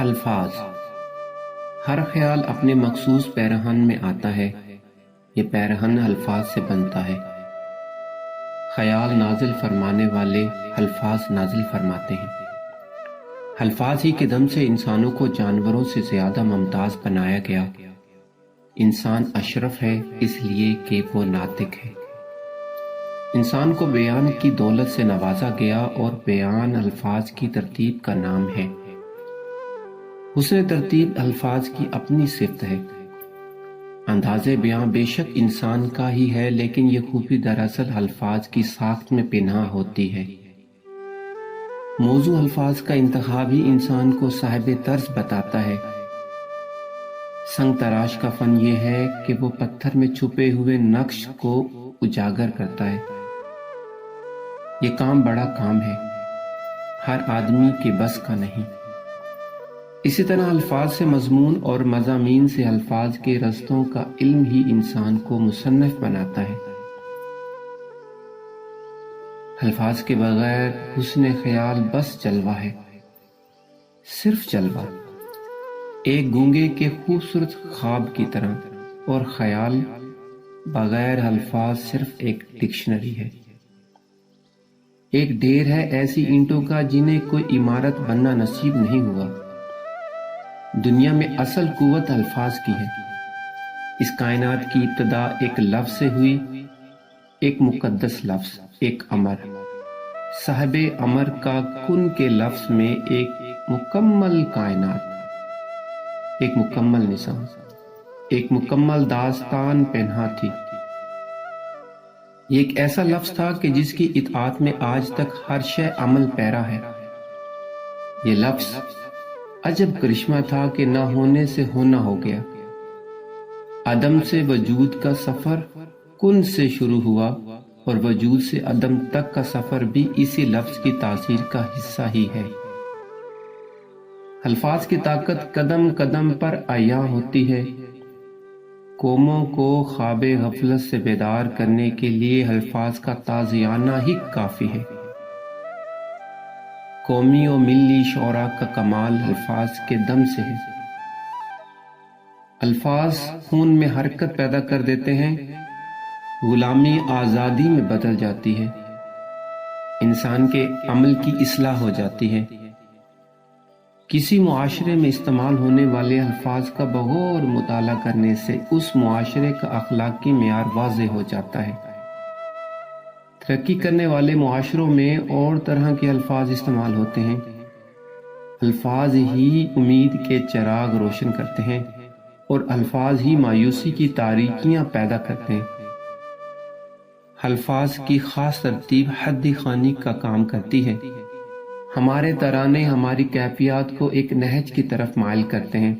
الفاظ۔ ہر خیال اپنے مخصوص پیرہن میں آتا ہے، یہ پیرہن الفاظ سے بنتا ہے۔ خیال نازل فرمانے والے الفاظ نازل فرماتے ہیں۔ الفاظ ہی کے دم سے انسانوں کو جانوروں سے زیادہ ممتاز بنایا گیا۔ انسان اشرف ہے اس لیے کہ وہ ناطق ہے۔ انسان کو بیان کی دولت سے نوازا گیا اور بیان الفاظ کی ترتیب کا نام ہے۔ حسن ترتیب الفاظ کی اپنی صفت ہے۔ انداز بیان بے شک انسان کا ہی ہے، لیکن یہ خوبی دراصل الفاظ کی ساخت میں پنہاں ہوتی ہے۔ موضوع الفاظ کا انتخاب ہی انسان کو صاحب طرز بتاتا ہے۔ سنگ تراش کا فن یہ ہے کہ وہ پتھر میں چھپے ہوئے نقش کو اجاگر کرتا ہے۔ یہ کام بڑا کام ہے، ہر آدمی کے بس کا نہیں۔ اسی طرح الفاظ سے مضمون اور مضامین سے الفاظ کے رستوں کا علم ہی انسان کو مصنف بناتا ہے۔ الفاظ کے بغیر حسن خیال بس جلوہ ہے، صرف جلوہ، ایک گونگے کے خوبصورت خواب کی طرح، اور خیال بغیر الفاظ صرف ایک ڈکشنری ہے، ایک ڈھیر ہے ایسی اینٹوں کا جنہیں کوئی عمارت بننا نصیب نہیں ہوا۔ دنیا میں اصل قوت الفاظ کی ہے۔ اس کائنات کی ابتدا ایک لفظ سے ہوئی، ایک مقدس لفظ، ایک امر۔ صاحب امر کا کن کے لفظ میں ایک مکمل کائنات، ایک مکمل نظام، ایک مکمل داستان پنہاں تھی۔ یہ ایک ایسا لفظ تھا کہ جس کی اطاعت میں آج تک ہر شے عمل پیرا ہے۔ یہ لفظ عجب کرشمہ تھا کہ نہ ہونے سے ہونا ہو گیا۔ عدم سے وجود کا سفر کن سے شروع ہوا، اور وجود سے عدم تک کا سفر بھی اسی لفظ کی تاثیر کا حصہ ہی ہے۔ الفاظ کی طاقت قدم قدم پر عیاں ہوتی ہے۔ قوموں کو خواب غفلت سے بیدار کرنے کے لیے الفاظ کا تازیانہ ہی کافی ہے۔ قومی و ملی شعراء کا کمال الفاظ کے دم سے ہے۔ الفاظ خون میں حرکت پیدا کر دیتے ہیں، غلامی آزادی میں بدل جاتی ہے، انسان کے عمل کی اصلاح ہو جاتی ہے۔ کسی معاشرے میں استعمال ہونے والے الفاظ کا بغور مطالعہ کرنے سے اس معاشرے کا اخلاقی معیار واضح ہو جاتا ہے۔ ترقی کرنے والے معاشروں میں اور طرح کے الفاظ استعمال ہوتے ہیں۔ الفاظ ہی امید کے چراغ روشن کرتے ہیں، اور الفاظ ہی مایوسی کی تاریکیاں پیدا کرتے ہیں۔ الفاظ کی خاص ترتیب حد خوانی کا کام کرتی ہے۔ ہمارے ترانے ہماری کیفیات کو ایک نہج کی طرف مائل کرتے ہیں۔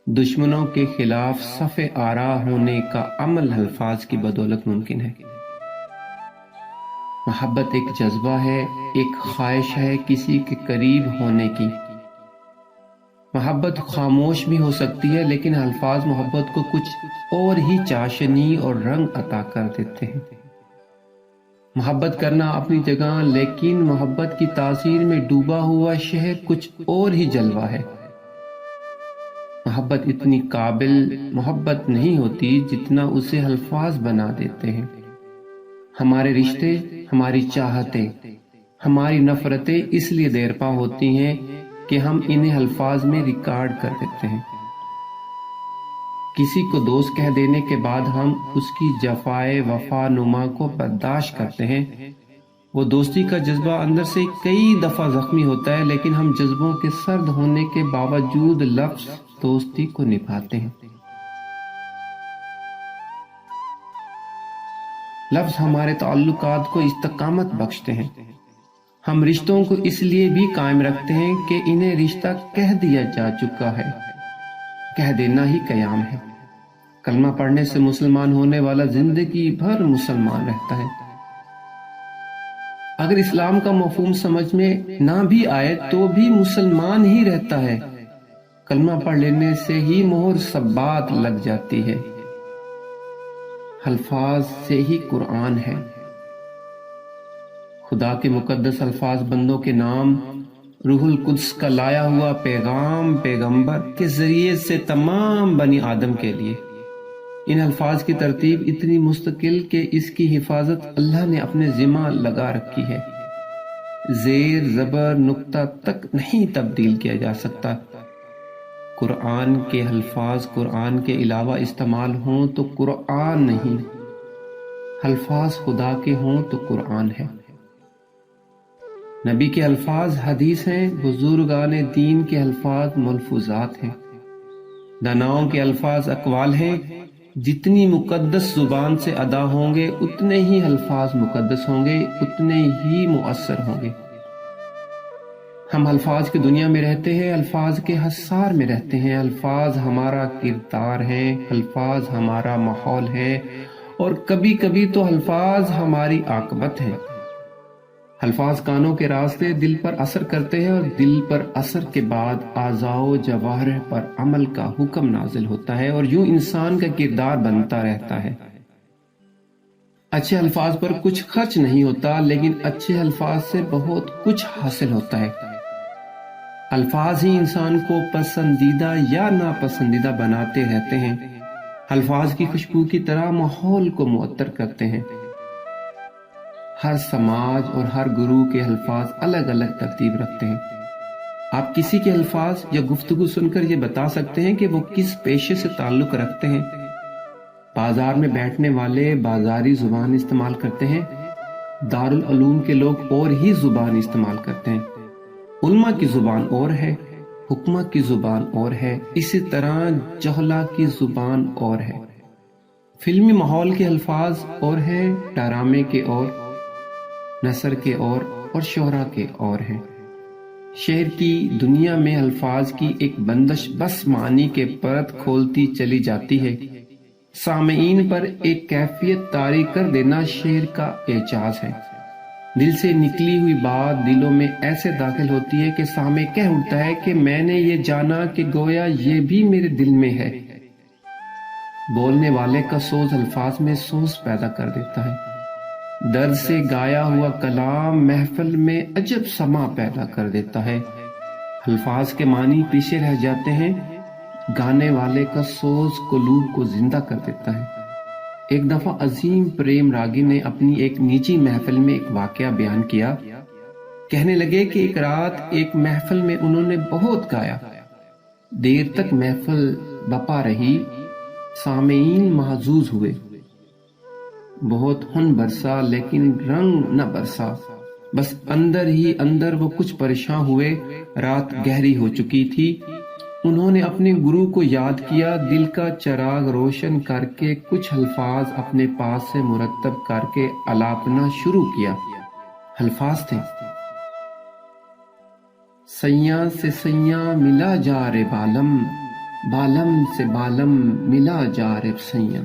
دشمنوں کے خلاف صف آرا ہونے کا عمل الفاظ کی بدولت ممکن ہے۔ محبت ایک جذبہ ہے، ایک خواہش ہے کسی کے قریب ہونے کی۔ محبت خاموش بھی ہو سکتی ہے، لیکن الفاظ محبت کو کچھ اور ہی چاشنی اور رنگ عطا کر دیتے ہیں۔ محبت کرنا اپنی جگہ، لیکن محبت کی تاثیر میں ڈوبا ہوا شہر کچھ اور ہی جلوہ ہے۔ محبت اتنی قابل محبت نہیں ہوتی جتنا اسے الفاظ بنا دیتے ہیں۔ ہمارے رشتے، ہماری چاہتیں، ہماری نفرتیں اس لیے دیرپا ہوتی ہیں کہ ہم انہیں الفاظ میں ریکارڈ کر دیتے ہیں۔ کسی کو دوست کہہ دینے کے بعد ہم اس کی جفائے وفا نما کو برداشت کرتے ہیں۔ وہ دوستی کا جذبہ اندر سے کئی دفعہ زخمی ہوتا ہے، لیکن ہم جذبوں کے سرد ہونے کے باوجود لفظ دوستی کو نبھاتے ہیں۔ لفظ ہمارے تعلقات کو استقامت بخشتے ہیں۔ ہم رشتوں کو اس لیے بھی قائم رکھتے ہیں کہ انہیں رشتہ کہہ دیا جا چکا ہے، کہہ دینا ہی قیام ہے۔ کلمہ پڑھنے سے مسلمان ہونے والا زندگی بھر مسلمان رہتا ہے۔ اگر اسلام کا مفہوم سمجھ میں نہ بھی آئے تو بھی مسلمان ہی رہتا ہے۔ کلمہ پڑھ لینے سے ہی مہر ثبات لگ جاتی ہے۔ الفاظ سے ہی قرآن ہے۔ خدا کے مقدس الفاظ بندوں کے نام روح القدس کا لایا ہوا پیغام پیغمبر کے ذریعے سے تمام بنی آدم کے لیے۔ ان الفاظ کی ترتیب اتنی مستقل کہ اس کی حفاظت اللہ نے اپنے ذمہ لگا رکھی ہے۔ زیر زبر نقطہ تک نہیں تبدیل کیا جا سکتا۔ قرآن کے الفاظ قرآن کے علاوہ استعمال ہوں تو قرآن نہیں، الفاظ خدا کے ہوں تو قرآن ہے۔ نبی کے الفاظ حدیث ہیں، بزرگان دین کے الفاظ ملفوظات ہیں، داناؤں کے الفاظ اقوال ہیں۔ جتنی مقدس زبان سے ادا ہوں گے اتنے ہی الفاظ مقدس ہوں گے، اتنے ہی مؤثر ہوں گے۔ ہم الفاظ کی دنیا میں رہتے ہیں، الفاظ کے حصار میں رہتے ہیں، الفاظ ہمارا کردار ہیں، الفاظ ہمارا ماحول ہے، اور کبھی کبھی تو الفاظ ہماری عاقبت ہیں۔ الفاظ کانوں کے راستے دل پر اثر کرتے ہیں، اور دل پر اثر کے بعد اعضاء و جوارح پر عمل کا حکم نازل ہوتا ہے، اور یوں انسان کا کردار بنتا رہتا ہے۔ اچھے الفاظ پر کچھ خرچ نہیں ہوتا، لیکن اچھے الفاظ سے بہت کچھ حاصل ہوتا ہے۔ الفاظ ہی انسان کو پسندیدہ یا ناپسندیدہ بناتے رہتے ہیں۔ الفاظ کی خوشبو کی طرح ماحول کو معطر کرتے ہیں۔ ہر سماج اور ہر گروہ کے الفاظ الگ الگ ترتیب رکھتے ہیں۔ آپ کسی کے الفاظ یا گفتگو سن کر یہ بتا سکتے ہیں کہ وہ کس پیشے سے تعلق رکھتے ہیں۔ بازار میں بیٹھنے والے بازاری زبان استعمال کرتے ہیں، دارالعلوم کے لوگ اور ہی زبان استعمال کرتے ہیں۔ علماء کی زبان اور ہے، حکمہ کی زبان اور ہے، اسی طرح جہلا کی زبان اور ہے۔ فلمی ماحول کے الفاظ اور ہیں، ڈرامے کے اور، نثر کے اور شعرا کے اور ہیں۔ شعر کی دنیا میں الفاظ کی ایک بندش بس معنی کے پرت کھولتی چلی جاتی ہے۔ سامعین پر ایک کیفیت طاری کر دینا شعر کا اعجاز ہے۔ دل سے نکلی ہوئی بات دلوں میں ایسے داخل ہوتی ہے کہ سامع کہہ اٹھتا ہے کہ میں نے یہ جانا کہ گویا یہ بھی میرے دل میں ہے۔ بولنے والے کا سوز الفاظ میں سوز پیدا کر دیتا ہے۔ درد سے گایا ہوا کلام محفل میں عجب سما پیدا کر دیتا ہے۔ الفاظ کے معنی پیچھے رہ جاتے ہیں، گانے والے کا سوز قلوب کو زندہ کر دیتا ہے۔ ایک دفعہ عظیم پریم راگی نے اپنی ایک نجی محفل میں ایک واقعہ بیان کیا۔ کہنے لگے کہ ایک رات ایک محفل میں انہوں نے بہت گایا، دیر تک محفل بپا رہی، سامعین محظوظ ہوئے، بہت خون برسا لیکن رنگ نہ برسا، بس اندر ہی اندر وہ کچھ پریشان ہوئے۔ رات گہری ہو چکی تھی، انہوں نے اپنے گرو کو یاد کیا، دل کا چراغ روشن کر کے کچھ الفاظ اپنے پاس سے مرتب کر کے الاپنا شروع کیا۔ الفاظ تھے، سیاں سے سیاں ملا جا رے بالم، بالم سے بالم ملا جا رے سیاں۔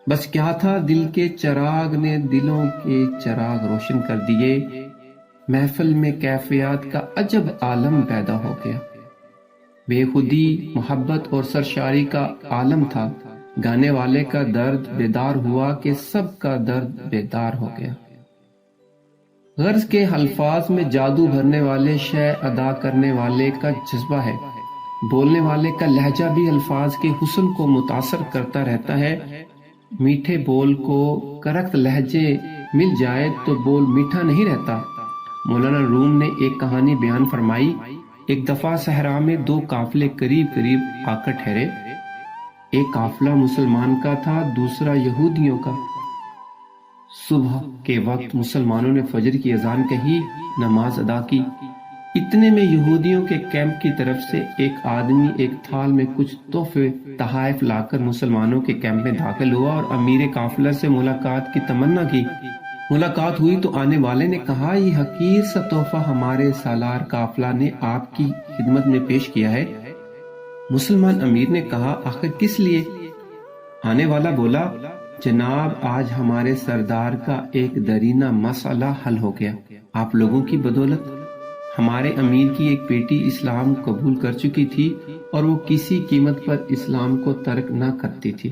بس کیا تھا، دل کے چراغ نے دلوں کے چراغ روشن کر دیے، محفل میں کیفیات کا عجب عالم پیدا ہو گیا۔ بے خودی، محبت اور سرشاری کا عالم تھا۔ گانے والے کا درد بیدار ہوا کہ سب کا درد بیدار ہو گیا۔ غرض کے الفاظ میں جادو بھرنے والے شے ادا کرنے والے کا جذبہ ہے۔ بولنے والے کا لہجہ بھی الفاظ کے حسن کو متاثر کرتا رہتا ہے۔ میٹھے بول کو کرخت لہجے مل جائے تو بول میٹھا نہیں رہتا۔ مولانا روم نے ایک کہانی بیان فرمائی۔ ایک دفعہ صحرا میں دو قافلے قریب قریب آ کر ٹھہرے۔ ایک قافلہ مسلمان کا تھا، دوسرا یہودیوں کا۔ صبح کے وقت مسلمانوں نے فجر کی اذان کہی، نماز ادا کی۔ اتنے میں یہودیوں کے کیمپ کی طرف سے ایک آدمی ایک تھال میں کچھ تحفے تحائف لا کر مسلمانوں کے کیمپ میں داخل ہوا اور امیر قافلہ سے ملاقات کی تمنا کی۔ ملاقات ہوئی تو آنے والے نے کہا، یہ حقیر سا تحفہ ہمارے سالار قافلہ نے آپ کی خدمت میں پیش کیا ہے۔ مسلمان امیر نے کہا، آخر کس لیے؟ آنے والا بولا، جناب آج ہمارے سردار کا ایک درینہ مسئلہ حل ہو گیا۔ آپ لوگوں کی بدولت ہمارے امیر کی ایک بیٹی اسلام قبول کر چکی تھی اور وہ کسی قیمت پر اسلام کو ترک نہ کرتی تھی۔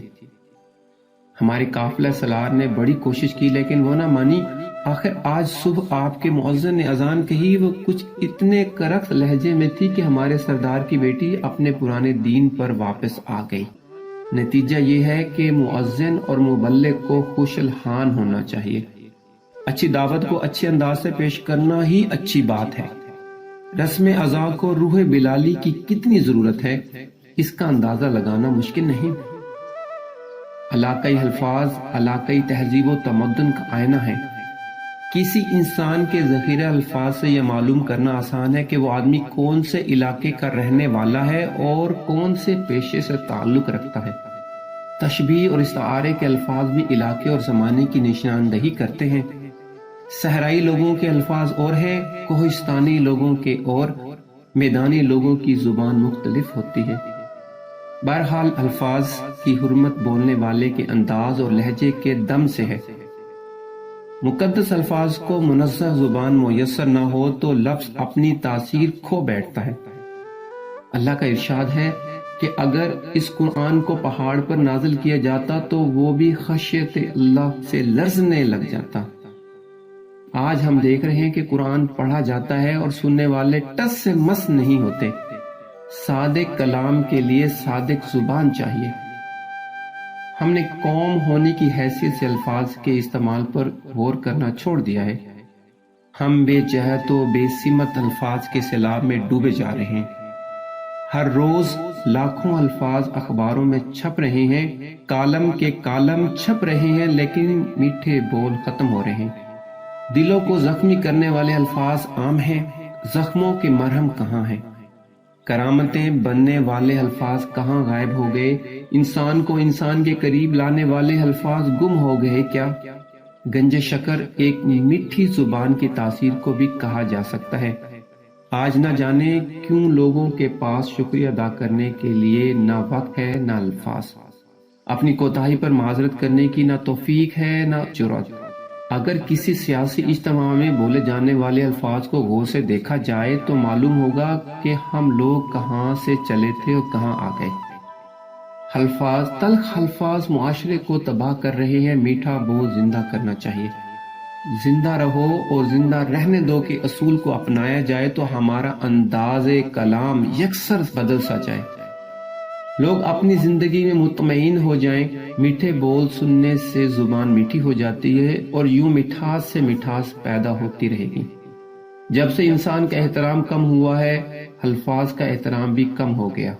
ہمارے قافلہ سالار نے بڑی کوشش کی لیکن وہ نہ مانی۔ آخر آج صبح آپ کے مؤذن نے اذان کہی، وہ کچھ اتنے کرخت لہجے میں تھی کہ ہمارے سردار کی بیٹی اپنے پرانے دین پر واپس آ گئی۔ نتیجہ یہ ہے کہ مؤذن اور مبلغ کو خوش الحان ہونا چاہیے۔ اچھی دعوت کو اچھے انداز سے پیش کرنا ہی اچھی بات ہے۔ رسم اذا کو روح بلالی کی کتنی ضرورت ہے، اس کا اندازہ لگانا مشکل نہیں۔ علاقائی الفاظ علاقائی تہذیب و تمدن کا آئینہ ہے۔ کسی انسان کے ذخیرہ الفاظ سے یہ معلوم کرنا آسان ہے کہ وہ آدمی کون سے علاقے کا رہنے والا ہے اور کون سے پیشے سے تعلق رکھتا ہے۔ تشبیہ اور استعارے کے الفاظ بھی علاقے اور زمانے کی نشاندہی کرتے ہیں۔ صحرائی لوگوں کے الفاظ اور ہیں، کوہستانی لوگوں کے اور، میدانی لوگوں کی زبان مختلف ہوتی ہے۔ بہرحال الفاظ کی حرمت بولنے والے کے انداز اور لہجے کے دم سے ہے۔ مقدس الفاظ کو منزہ زبان میسر نہ ہو تو لفظ اپنی تاثیر کھو بیٹھتا ہے۔ اللہ کا ارشاد ہے کہ اگر اس قرآن کو پہاڑ پر نازل کیا جاتا تو وہ بھی خشیت اللہ سے لرزنے لگ جاتا۔ آج ہم دیکھ رہے ہیں کہ قرآن پڑھا جاتا ہے اور سننے والے ٹس سے مس نہیں ہوتے۔ صادق کلام کے لیے صادق زبان چاہیے۔ ہم نے قوم ہونے کی حیثیت سے الفاظ کے استعمال پر غور کرنا چھوڑ دیا ہے۔ ہم بے جہت و بے سمت الفاظ کے سیلاب میں ڈوبے جا رہے ہیں۔ ہر روز لاکھوں الفاظ اخباروں میں چھپ رہے ہیں، کالم کے کالم چھپ رہے ہیں، لیکن میٹھے بول ختم ہو رہے ہیں۔ دلوں کو زخمی کرنے والے الفاظ عام ہیں، زخموں کے مرہم کہاں ہیں؟ کرامتیں بننے والے الفاظ کہاں غائب ہو گئے؟ انسان کو انسان کے قریب لانے والے الفاظ گم ہو گئے کیا؟ گنج شکر ایک میٹھی زبان کی تاثیر کو بھی کہا جا سکتا ہے۔ آج نہ جانے کیوں لوگوں کے پاس شکریہ ادا کرنے کے لیے نہ وقت ہے نہ الفاظ، اپنی کوتاہی پر معذرت کرنے کی نہ توفیق ہے نہ جرأت۔ اگر کسی سیاسی اجتماع میں بولے جانے والے الفاظ کو غور سے دیکھا جائے تو معلوم ہوگا کہ ہم لوگ کہاں سے چلے تھے اور کہاں آ گئے۔ الفاظ، تلخ الفاظ معاشرے کو تباہ کر رہے ہیں۔ میٹھا بول زندہ کرنا چاہیے۔ زندہ رہو اور زندہ رہنے دو کے اصول کو اپنایا جائے تو ہمارا انداز کلام یکسر بدل سا جائے، لوگ اپنی زندگی میں مطمئن ہو جائیں۔ میٹھے بول سننے سے زبان میٹھی ہو جاتی ہے اور یوں مٹھاس سے مٹھاس پیدا ہوتی رہے گی۔ جب سے انسان کا احترام کم ہوا ہے، الفاظ کا احترام بھی کم ہو گیا۔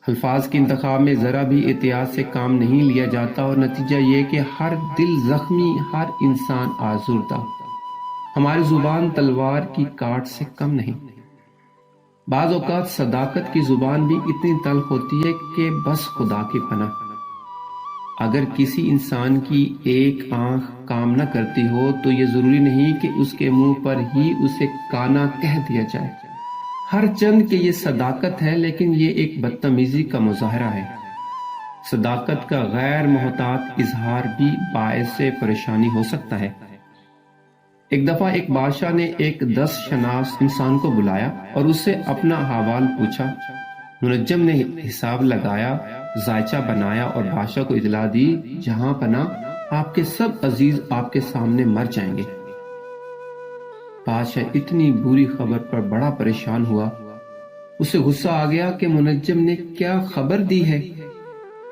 الفاظ کے انتخاب میں ذرا بھی احتیاط سے کام نہیں لیا جاتا اور نتیجہ یہ کہ ہر دل زخمی، ہر انسان آزردہ۔ ہماری زبان تلوار کی کاٹ سے کم نہیں۔ بعض اوقات صداقت کی زبان بھی اتنی تلخ ہوتی ہے کہ بس خدا کی پناہ۔ اگر کسی انسان کی ایک آنکھ کام نہ کرتی ہو تو یہ ضروری نہیں کہ اس کے منہ پر ہی اسے کانا کہہ دیا جائے۔ ہر چند کہ یہ صداقت ہے، لیکن یہ ایک بدتمیزی کا مظاہرہ ہے۔ صداقت کا غیر محتاط اظہار بھی باعث پریشانی ہو سکتا ہے۔ ایک دفعہ ایک بادشاہ نے ایک 10 شناس انسان کو بلایا اور اس سے اپنا احوال پوچھا۔ منجم نے حساب لگایا، ذائچہ بنایا اور بادشاہ کو اطلاع دی، جہاں پناہ آپ کے سب عزیز آپ کے سامنے مر جائیں گے۔ بادشاہ اتنی بری خبر پر بڑا پریشان ہوا۔ اسے غصہ آ گیا کہ منجم نے کیا خبر دی ہے۔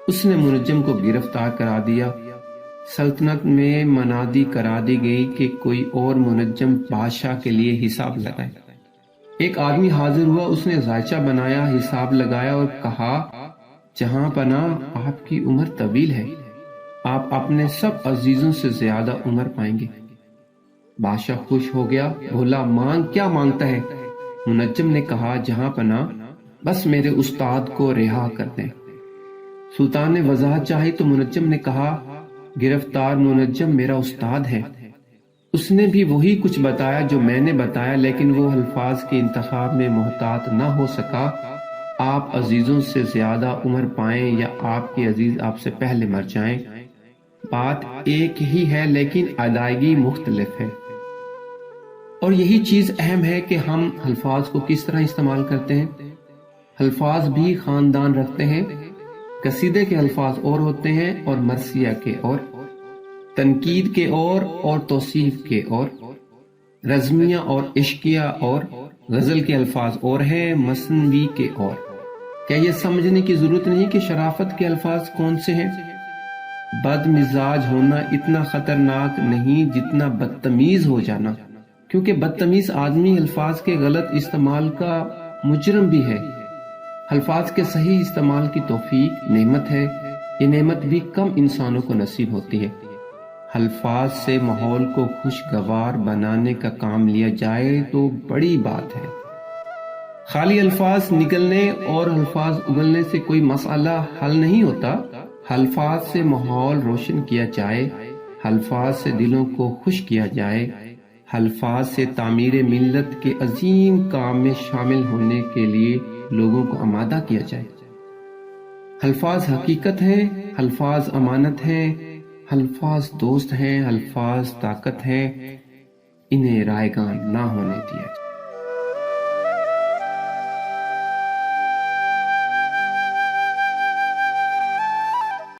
اس نے منجم کو گرفتار کرا دیا۔ سلطنت میں منادی کرا دی گئی کہ کوئی اور منجم بادشاہ کے لیے حساب لگائے۔ ایک آدمی حاضر ہوا، اس نے ذائچہ بنایا، حساب لگایا اور کہا، جہاں پناہ آپ کی عمر طویل ہے، آپ اپنے سب عزیزوں سے زیادہ عمر پائیں گے۔ بادشاہ خوش ہو گیا، بولا، مانگ کیا مانگتا ہے؟ منجم نے کہا، جہاں پناہ بس میرے استاد کو رہا کر دیں۔ سلطان نے وضاحت چاہی تو منجم نے کہا، گرفتار منجم میرا استاد ہے، اس نے بھی وہی کچھ بتایا جو میں نے بتایا، لیکن وہ الفاظ کے انتخاب میں محتاط نہ ہو سکا۔ آپ عزیزوں سے زیادہ عمر پائیں یا آپ کے عزیز آپ سے پہلے مر جائیں، بات ایک ہی ہے لیکن ادائیگی مختلف ہے۔ اور یہی چیز اہم ہے کہ ہم الفاظ کو کس طرح استعمال کرتے ہیں۔ الفاظ بھی خاندان رکھتے ہیں۔ قصیدے کے الفاظ اور ہوتے ہیں اور مرثیہ کے اور۔ تنقید کے اور توصیف کے اور، رزمیہ اور عشقیہ اور، غزل کے الفاظ اور ہیں، مثنوی کے اور۔ کیا یہ سمجھنے کی ضرورت نہیں کہ شرافت کے الفاظ کون سے ہیں؟ بد مزاج ہونا اتنا خطرناک نہیں جتنا بدتمیز ہو جانا، کیونکہ بدتمیز آدمی الفاظ کے غلط استعمال کا مجرم بھی ہے۔ الفاظ کے صحیح استعمال کی توفیق نعمت ہے، یہ نعمت بھی کم انسانوں کو نصیب ہوتی ہے۔ الفاظ سے ماحول کو خوشگوار بنانے کا کام لیا جائے تو بڑی بات ہے۔ خالی الفاظ نکلنے اور الفاظ اگلنے سے کوئی مسئلہ حل نہیں ہوتا۔ الفاظ سے ماحول روشن کیا جائے، الفاظ سے دلوں کو خوش کیا جائے، الفاظ سے تعمیر ملت کے عظیم کام میں شامل ہونے کے لیے لوگوں کو آمادہ کیا جائے۔ الفاظ حقیقت ہیں، الفاظ امانت ہیں، الفاظ دوست ہیں، الفاظ طاقت ہیں، انہیں رائیگان نہ ہونے دیا۔